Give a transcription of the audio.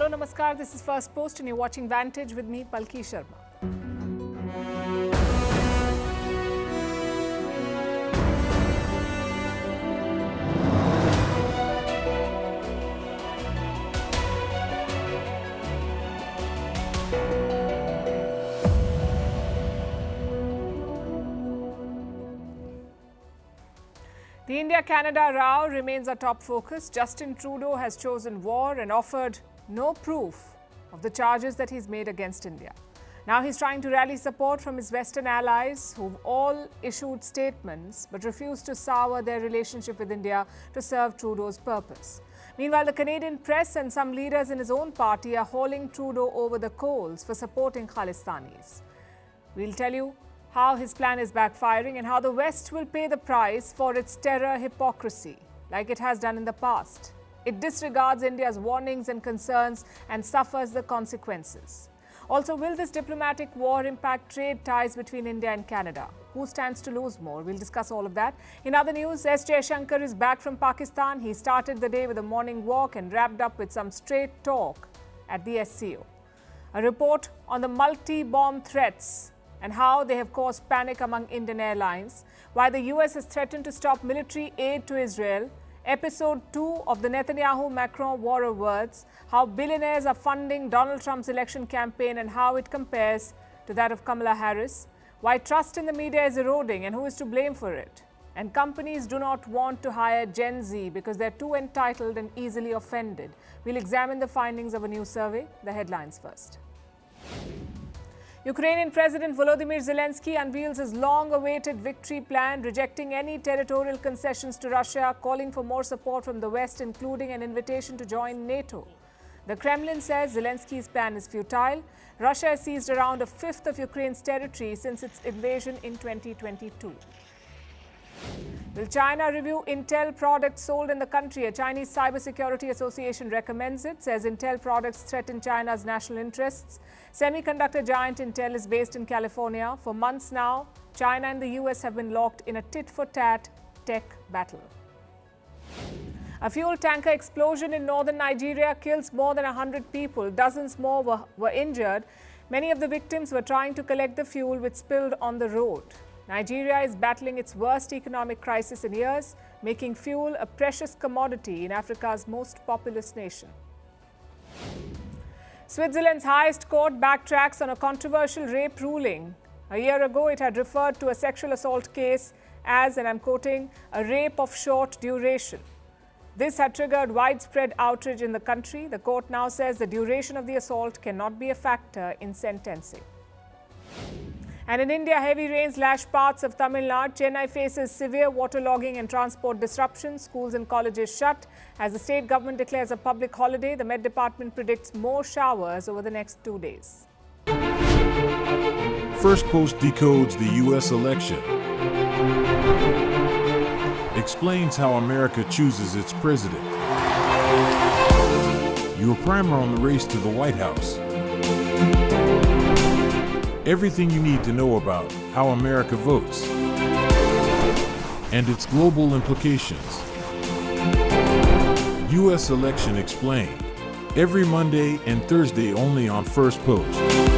Hello, namaskar. This is Firstpost and you're watching Vantage with me, Palki Sharma. The India-Canada row remains our top focus. Justin Trudeau has chosen war and offered no proof of the charges that he's made against India. Now he's trying to rally support from his Western allies who've all issued statements but refused to sour their relationship with India to serve Trudeau's purpose. Meanwhile, the Canadian press and some leaders in his own party are hauling Trudeau over the coals for supporting Khalistanis. We'll tell you how his plan is backfiring and how the West will pay the price for its terror hypocrisy, like it has done in the past. It disregards India's warnings and concerns and suffers the consequences. Also, will this diplomatic war impact trade ties between India and Canada? Who stands to lose more? We'll discuss all of that. In other news, S. Jaishankar is back from Pakistan. He started the day with a morning walk and wrapped up with some straight talk at the SCO. A report on the multi-bomb threats and how they have caused panic among Indian airlines, why the US has threatened to stop military aid to Israel, Episode 2 of the Netanyahu-Macron war of words, how billionaires are funding Donald Trump's election campaign and how it compares to that of Kamala Harris, why trust in the media is eroding and who is to blame for it, and companies do not want to hire Gen Z because they're too entitled and easily offended. We'll examine the findings of a new survey. The headlines first. Ukrainian President Volodymyr Zelensky unveils his long-awaited victory plan, rejecting any territorial concessions to Russia, calling for more support from the West, including an invitation to join NATO. The Kremlin says Zelensky's plan is futile. Russia has seized around a fifth of Ukraine's territory since its invasion in 2022. Will China review Intel products sold in the country? A Chinese Cybersecurity Association recommends it, says Intel products threaten China's national interests. Semiconductor giant Intel is based in California. For months now, China and the US have been locked in a tit-for-tat tech battle. A fuel tanker explosion in northern Nigeria kills more than 100 people. Dozens more were injured. Many of the victims were trying to collect the fuel which spilled on the road. Nigeria is battling its worst economic crisis in years, making fuel a precious commodity in Africa's most populous nation. Switzerland's highest court backtracks on a controversial rape ruling. A year ago, it had referred to a sexual assault case as, and I'm quoting, a rape of short duration. This had triggered widespread outrage in the country. The court now says the duration of the assault cannot be a factor in sentencing. And in India, heavy rains lash parts of Tamil Nadu. Chennai faces severe waterlogging and transport disruptions. Schools and colleges shut. As the state government declares a public holiday, the Met Department predicts more showers over the next 2 days. Firstpost decodes the U.S. election. Explains how America chooses its president. Your primer on the race to the White House. Everything you need to know about how America votes and its global implications. U.S. Election Explained. Every Monday and Thursday only on Firstpost.